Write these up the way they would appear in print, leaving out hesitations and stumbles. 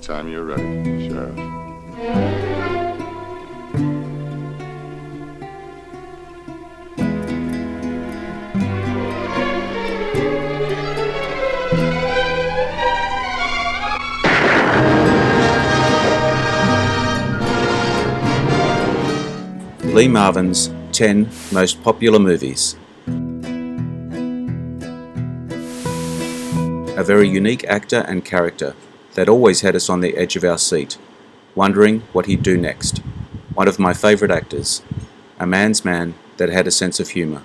Anytime you're ready, Sheriff. Lee Marvin's 10 Most Popular Movies. A very unique actor and character that always had us on the edge of our seat, wondering what he'd do next. One of my favourite actors, a man's man that had a sense of humour.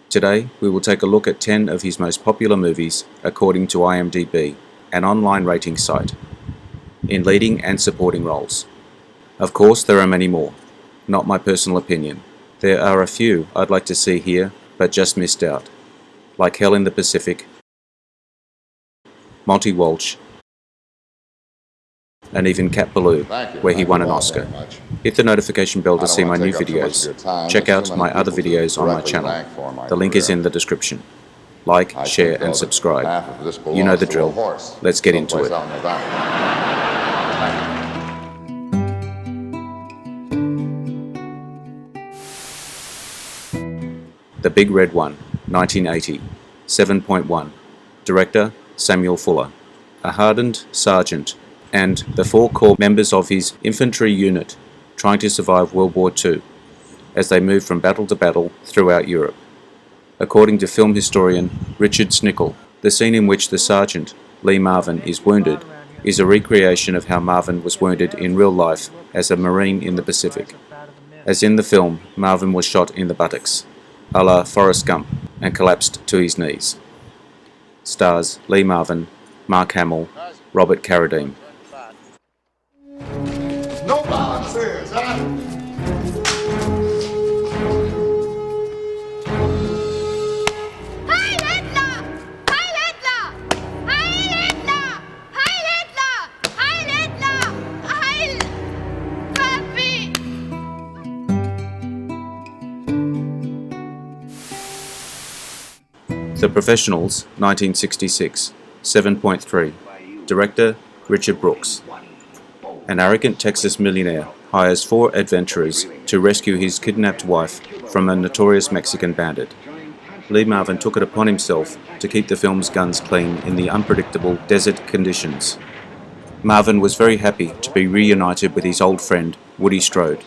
Today we will take a look at 10 of his most popular movies according to IMDB, an online rating site, in leading and supporting roles. Of course there are many more. Not my personal opinion. There are a few I'd like to see here, but just missed out. Like Hell in the Pacific, Monte Walsh, and even Cat Ballou, where he won an Oscar. Hit the notification bell to see my new videos. Check out my other videos on my channel. The link is in the description. Like, share and subscribe. You know the drill. Let's get into it. The Big Red One, 1980, 7.1. Director, Samuel Fuller. A hardened sergeant and the 4 core members of his infantry unit trying to survive World War II as they move from battle to battle throughout Europe. According to film historian Richard Snickle, the scene in which the sergeant, Lee Marvin, is wounded is a recreation of how Marvin was wounded in real life as a Marine in the Pacific. As in the film, Marvin was shot in the buttocks, a la Forrest Gump, and collapsed to his knees. Stars Lee Marvin, Mark Hamill, Robert Carradine. No volunteers, huh? The Professionals, 1966, 7.3. Director, Richard Brooks. An arrogant Texas millionaire hires 4 adventurers to rescue his kidnapped wife from a notorious Mexican bandit. Lee Marvin took it upon himself to keep the film's guns clean in the unpredictable desert conditions. Marvin was very happy to be reunited with his old friend, Woody Strode,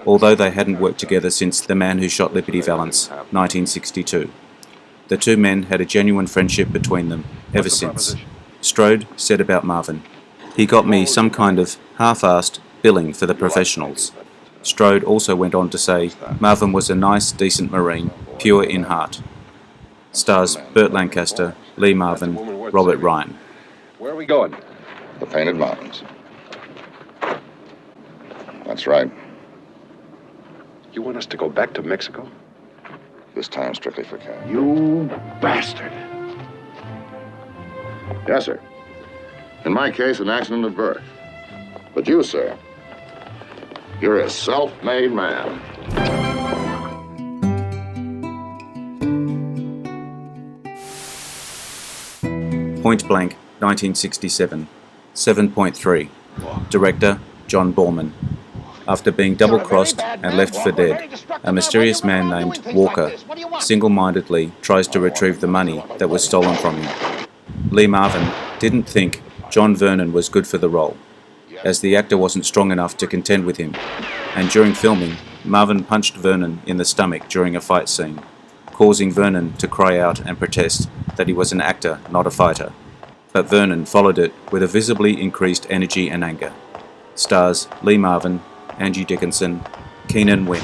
although they hadn't worked together since The Man Who Shot Liberty Valance, 1962. The 2 men had a genuine friendship between them ever since. Strode said about Marvin, "He got me some kind of half-assed billing for The Professionals." Strode also went on to say, "Marvin was a nice, decent Marine, pure in heart." Stars Burt Lancaster, Lee Marvin, Robert Ryan. Where are we going? The Painted Mountains. That's right. You want us to go back to Mexico? This time strictly for cash. You bastard. Yes, sir. In my case, an accident of birth. But you, sir, you're a self-made man. Point Blank, 1967, 7.3. Director, John Borman. After being double-crossed and left for dead, a mysterious man named Walker single-mindedly tries to retrieve the money that was stolen from him. Lee Marvin didn't think John Vernon was good for the role, as the actor wasn't strong enough to contend with him, and during filming, Marvin punched Vernon in the stomach during a fight scene, causing Vernon to cry out and protest that he was an actor, not a fighter. But Vernon followed it with a visibly increased energy and anger. Stars Lee Marvin, Angie Dickinson, Keenan Wynn.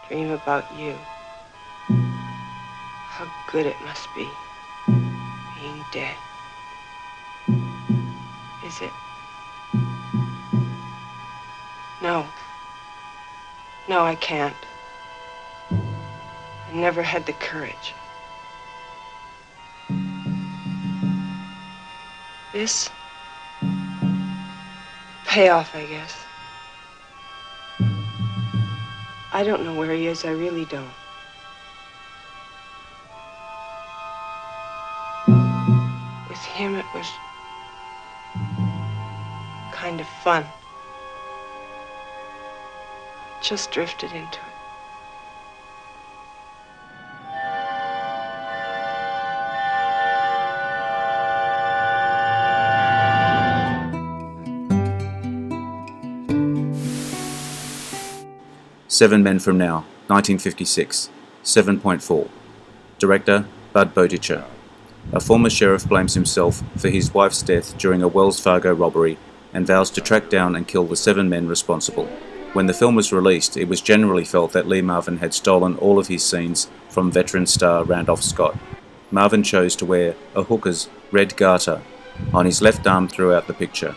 Dream about you. How good it must be being dead. Is it? No. No, I can't. I never had the courage. Payoff, I guess. I don't know where he is. I really don't. With him, it was kind of fun. Just drifted into it. Seven Men From Now, 1956, 7.4. Director, Bud Bowditcher. A former sheriff blames himself for his wife's death during a Wells Fargo robbery and vows to track down and kill the 7 men responsible. When the film was released, it was generally felt that Lee Marvin had stolen all of his scenes from veteran star Randolph Scott. Marvin chose to wear a hooker's red garter on his left arm throughout the picture.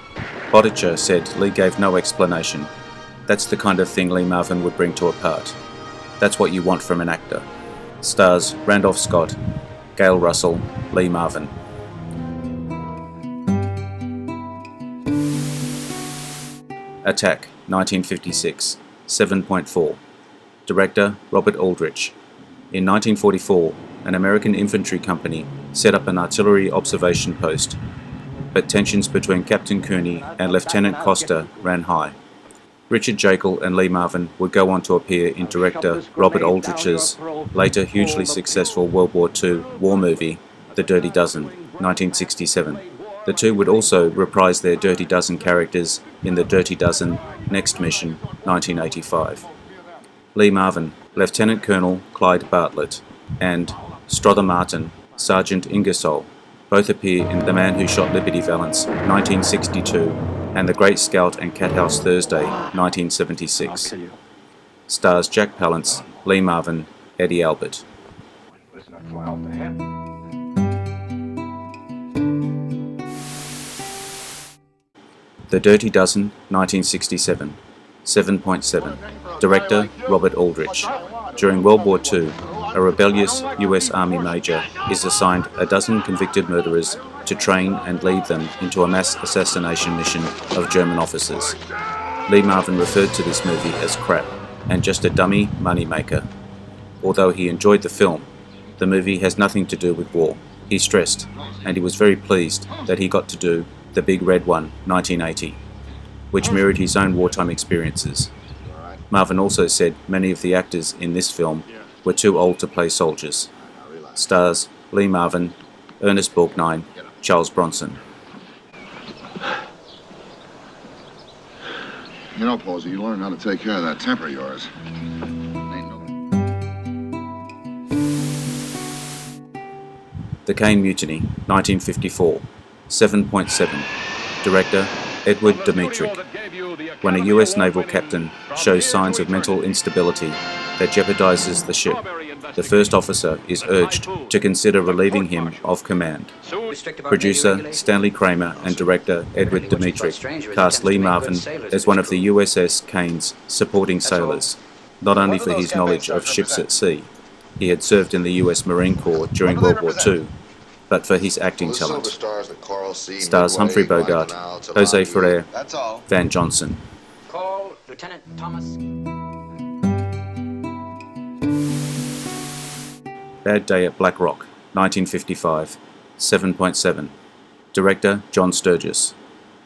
Bowditcher said Lee gave no explanation. That's the kind of thing Lee Marvin would bring to a part. That's what you want from an actor. Stars Randolph Scott, Gail Russell, Lee Marvin. Attack, 1956, 7.4. Director, Robert Aldrich. In 1944, an American infantry company set up an artillery observation post, but tensions between Captain Cooney and Lieutenant Costa ran high. Richard Jekyll and Lee Marvin would go on to appear in director Robert Aldrich's later hugely successful World War II war movie, The Dirty Dozen, 1967. The two would also reprise their Dirty Dozen characters in The Dirty Dozen Next Mission, 1985. Lee Marvin, Lieutenant Colonel Clyde Bartlett, and Strother Martin, Sergeant Ingersoll, both appear in The Man Who Shot Liberty Valance, 1962, and The Great Scout and Cathouse Thursday, 1976. Stars Jack Palance, Lee Marvin, Eddie Albert. The Dirty Dozen, 1967, 7.7. Director Robert Aldrich. During World War II, a rebellious US Army major is assigned a dozen convicted murderers to train and lead them into a mass assassination mission of German officers. Lee Marvin referred to this movie as crap and just a dummy moneymaker. Although he enjoyed the film, the movie has nothing to do with war. He stressed, and he was very pleased that he got to do The Big Red One, 1980, which mirrored his own wartime experiences. Marvin also said many of the actors in this film were too old to play soldiers. Stars Lee Marvin, Ernest Borgnine, Charles Bronson. You know, Posey, you learn how to take care of that temper of yours. The Caine Mutiny, 1954, 7.7. Director Edward Dmytryk. When a US naval captain shows signs of mental instability that jeopardizes the ship, the first officer is urged to consider relieving him of command. Producer Stanley Kramer and director Edward Dmytryk cast Lee Marvin as one of the USS Caine's supporting sailors, not only for his knowledge of ships at sea — he had served in the US Marine Corps during World War II — but for his acting talent. Stars Humphrey Bogart, Jose Ferrer, Van Johnson. Call Lieutenant Thomas. Bad Day at Black Rock, 1955, 7.7. Director John Sturges.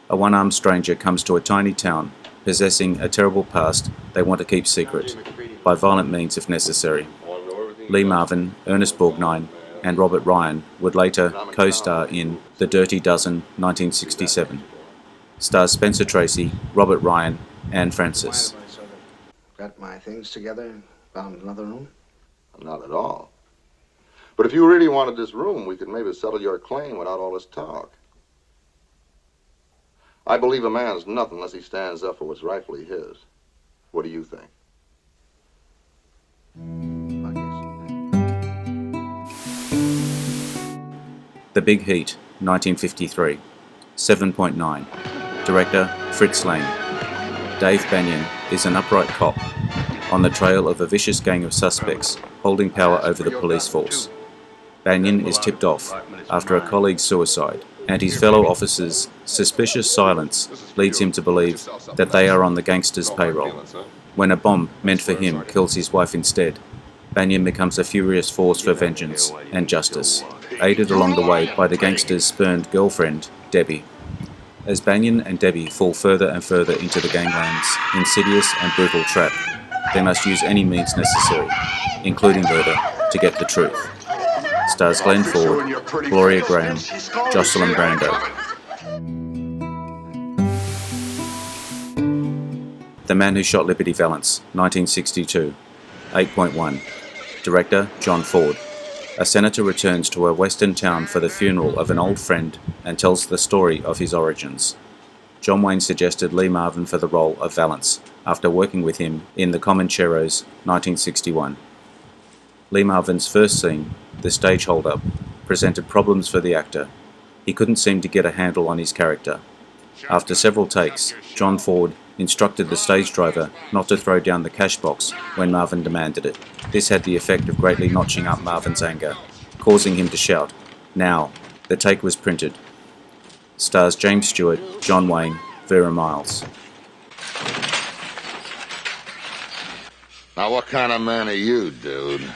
A one-armed stranger comes to a tiny town possessing a terrible past they want to keep secret, by violent means if necessary. Lee Marvin, Ernest Borgnine, and Robert Ryan would later co-star in The Dirty Dozen, 1967. Stars Spencer Tracy, Robert Ryan, and Francis. Got my things together, found another room? Not at all. But if you really wanted this room, we could maybe settle your claim without all this talk. I believe a man's nothing unless he stands up for what's rightfully his. What do you think? The Big Heat, 1953, 7.9. Director Fritz Lang. Dave Banyan is an upright cop on the trail of a vicious gang of suspects holding power over the police force. Banyan is tipped off after a colleague's suicide and his fellow officers' suspicious silence leads him to believe that they are on the gangsters' payroll. When a bomb meant for him kills his wife instead, Banyan becomes a furious force for vengeance and justice, aided along the way by the gangster's spurned girlfriend, Debbie. As Banyan and Debbie fall further and further into the gangland's insidious and brutal trap, they must use any means necessary, including murder, to get the truth. Stars Glenn Ford, Gloria Graham, Jocelyn Brando. The Man Who Shot Liberty Valance, 1962, 8.1. Director John Ford. A senator returns to a western town for the funeral of an old friend and tells the story of his origins. John Wayne suggested Lee Marvin for the role of Valance after working with him in The Comancheros, 1961. Lee Marvin's first scene, the stage hold-up, presented problems for the actor. He couldn't seem to get a handle on his character. After several takes, John Ford instructed the stage driver not to throw down the cash box when Marvin demanded it. This had the effect of greatly notching up Marvin's anger, causing him to shout, "Now!" The take was printed. Stars James Stewart, John Wayne, Vera Miles. Now, what kind of man are you, dude?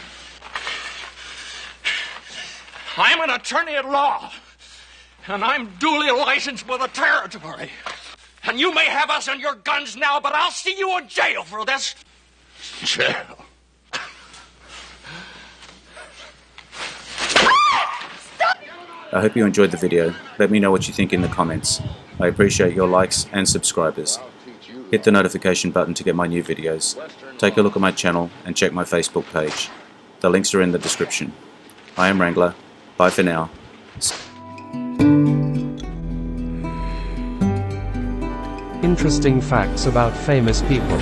I'm an attorney at law, and I'm duly licensed for the territory. And you may have us and your guns now, but I'll see you in jail for this. Jail? I hope you enjoyed the video. Let me know what you think in the comments. I appreciate your likes and subscribers. Hit the notification button to get my new videos. Take a look at my channel and check my Facebook page. The links are in the description. I am Wrangler. Bye for now. Interesting facts about famous people.